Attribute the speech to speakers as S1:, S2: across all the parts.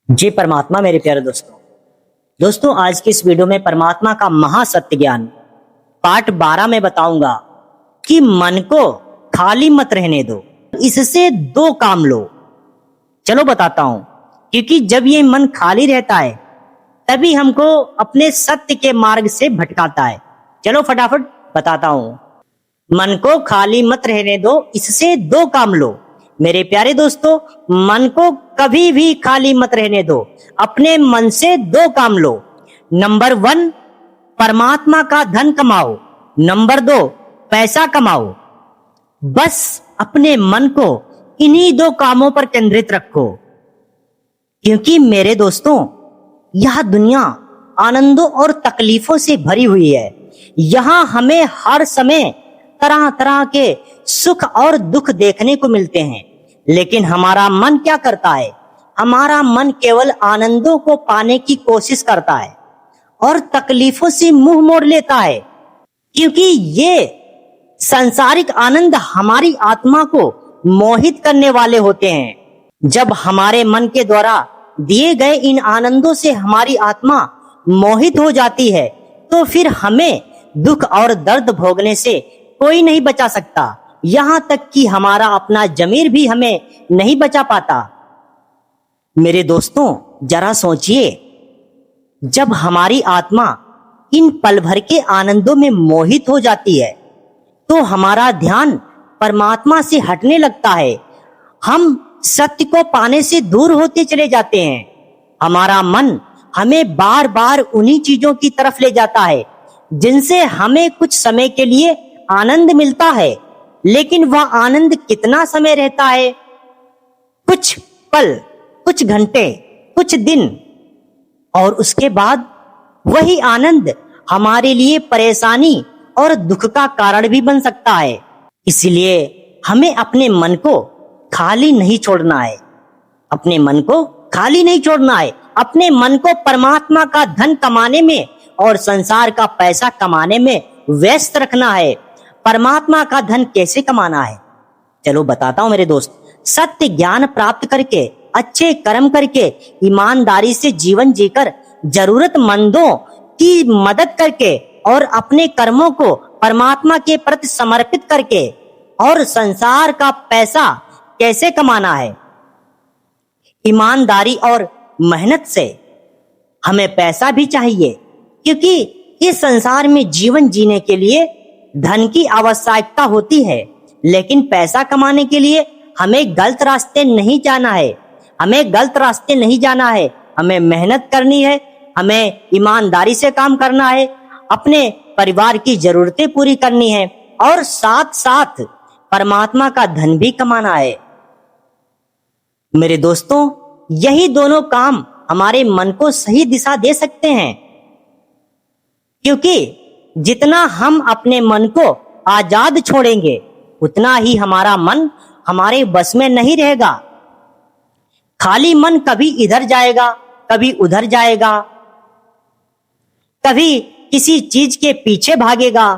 S1: जी परमात्मा मेरे प्यारे दोस्तों आज की इस वीडियो में परमात्मा का महासत्य ज्ञान पार्ट 12 में बताऊंगा कि मन को खाली मत रहने दो, इससे दो काम लो। चलो बताता हूं, क्योंकि जब ये मन खाली रहता है तभी हमको अपने सत्य के मार्ग से भटकाता है। चलो फटाफट बताता हूं। मन को खाली मत रहने दो, इससे दो काम लो। मेरे प्यारे दोस्तों, मन को कभी भी खाली मत रहने दो, अपने मन से दो काम लो। नंबर 1, परमात्मा का धन कमाओ। नंबर 2, पैसा कमाओ। बस अपने मन को इन्हीं दो कामों पर केंद्रित रखो, क्योंकि मेरे दोस्तों यह दुनिया आनंदों और तकलीफों से भरी हुई है। यहां हमें हर समय तरह तरह के सुख और दुख देखने को मिलते हैं, लेकिन हमारा मन क्या करता है? हमारा मन केवल आनंदों को पाने की कोशिश करता है और तकलीफों से मुंह मोड़ लेता है, क्योंकि ये सांसारिक आनंद हमारी आत्मा को मोहित करने वाले होते हैं। जब हमारे मन के द्वारा दिए गए इन आनंदों से हमारी आत्मा मोहित हो जाती है, तो फिर हमें दुख और दर्द भोगने से कोई नहीं बचा सकता। यहां तक कि हमारा अपना जमीर भी हमें नहीं बचा पाता। मेरे दोस्तों जरा सोचिए, जब हमारी आत्मा इन पल भर के आनंदों में मोहित हो जाती है तो हमारा ध्यान परमात्मा से हटने लगता है। हम सत्य को पाने से दूर होते चले जाते हैं। हमारा मन हमें बार बार उन्हीं चीजों की तरफ ले जाता है जिनसे हमें कुछ समय के लिए आनंद मिलता है, लेकिन वह आनंद कितना समय रहता है? कुछ पल, कुछ घंटे, कुछ दिन, और उसके बाद वही आनंद हमारे लिए परेशानी और दुख का कारण भी बन सकता है। इसलिए हमें अपने मन को खाली नहीं छोड़ना है। अपने मन को खाली नहीं छोड़ना है। अपने मन को परमात्मा का धन कमाने में और संसार का पैसा कमाने में व्यस्त रखना है। परमात्मा का धन कैसे कमाना है? चलो बताता हूं मेरे दोस्त। सत्य ज्ञान प्राप्त करके, अच्छे कर्म करके, ईमानदारी से जीवन जीकर, जरूरतमंदों की मदद करके और अपने कर्मों को परमात्मा के प्रति समर्पित करके, और संसार का पैसा कैसे कमाना है? ईमानदारी और मेहनत से। हमें पैसा भी चाहिए, क्योंकि इस संसार में जीवन जीने के लिए धन की आवश्यकता होती है, लेकिन पैसा कमाने के लिए हमें गलत रास्ते नहीं जाना है। हमें गलत रास्ते नहीं जाना है। हमें मेहनत करनी है, हमें ईमानदारी से काम करना है, अपने परिवार की जरूरतें पूरी करनी है और साथ साथ परमात्मा का धन भी कमाना है। मेरे दोस्तों, यही दोनों काम हमारे मन को सही दिशा दे सकते हैं, क्योंकि जितना हम अपने मन को आजाद छोड़ेंगे उतना ही हमारा मन हमारे बस में नहीं रहेगा। खाली मन कभी इधर जाएगा, कभी उधर जाएगा, कभी किसी चीज के पीछे भागेगा,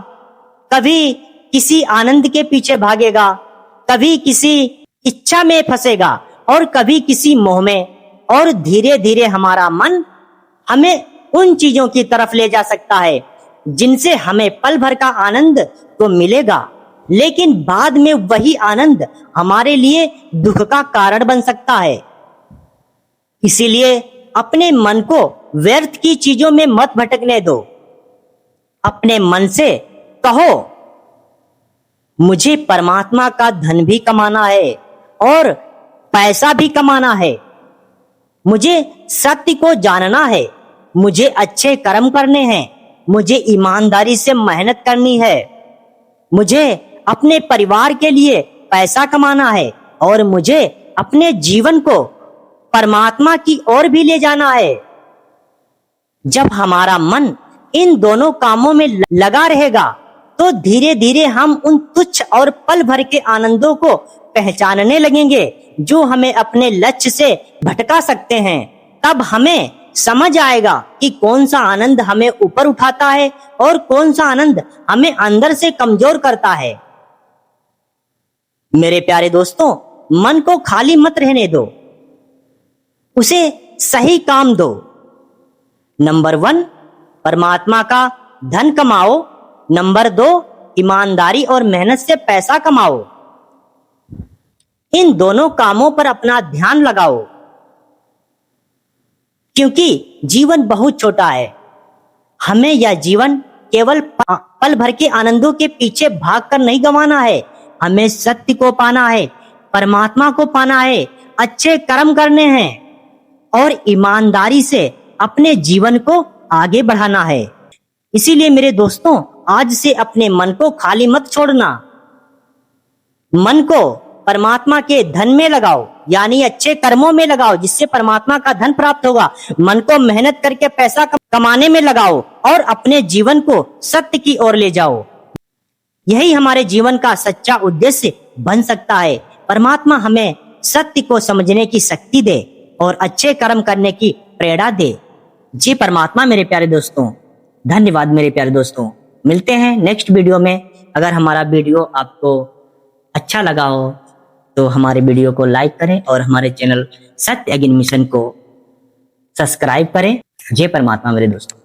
S1: कभी किसी आनंद के पीछे भागेगा, कभी किसी इच्छा में फंसेगा और कभी किसी मोह में, और धीरे धीरे हमारा मन हमें उन चीजों की तरफ ले जा सकता है जिनसे हमें पल भर का आनंद तो मिलेगा, लेकिन बाद में वही आनंद हमारे लिए दुख का कारण बन सकता है। इसीलिए अपने मन को व्यर्थ की चीजों में मत भटकने दो। अपने मन से कहो, मुझे परमात्मा का धन भी कमाना है और पैसा भी कमाना है। मुझे सत्य को जानना है, मुझे अच्छे कर्म करने हैं, मुझे ईमानदारी से मेहनत करनी है, मुझे अपने परिवार के लिए पैसा कमाना है, और मुझे अपने जीवन को परमात्मा की ओर भी ले जाना है। जब हमारा मन इन दोनों कामों में लगा रहेगा तो धीरे धीरे हम उन तुच्छ और पल भर के आनंदों को पहचानने लगेंगे जो हमें अपने लक्ष्य से भटका सकते हैं। तब हमें समझ आएगा कि कौन सा आनंद हमें ऊपर उठाता है और कौन सा आनंद हमें अंदर से कमजोर करता है। मेरे प्यारे दोस्तों, मन को खाली मत रहने दो, उसे सही काम दो। नंबर 1, परमात्मा का धन कमाओ। नंबर 2, ईमानदारी और मेहनत से पैसा कमाओ। इन दोनों कामों पर अपना ध्यान लगाओ, क्योंकि जीवन बहुत छोटा है। हमें यह जीवन केवल पल भर के आनंदों के पीछे भागकर नहीं गंवाना है। हमें सत्य को पाना है, परमात्मा को पाना है, अच्छे कर्म करने हैं और ईमानदारी से अपने जीवन को आगे बढ़ाना है। इसीलिए मेरे दोस्तों, आज से अपने मन को खाली मत छोड़ना। मन को परमात्मा के धन में लगाओ, यानी अच्छे कर्मों में लगाओ, जिससे परमात्मा का धन प्राप्त होगा। मन को मेहनत करके पैसा कमाने में लगाओ और अपने जीवन को सत्य की ओर ले जाओ। यही हमारे जीवन का सच्चा उद्देश्य बन सकता है। परमात्मा हमें सत्य को समझने की शक्ति दे और अच्छे कर्म करने की प्रेरणा दे। जी परमात्मा मेरे प्यारे दोस्तों, धन्यवाद मेरे प्यारे दोस्तों। मिलते हैं नेक्स्ट वीडियो में। अगर हमारा वीडियो आपको अच्छा लगा हो तो हमारे वीडियो को लाइक करें और हमारे चैनल सत्य अग्नि मिशन को सब्सक्राइब करें। जय परमात्मा मेरे दोस्तों।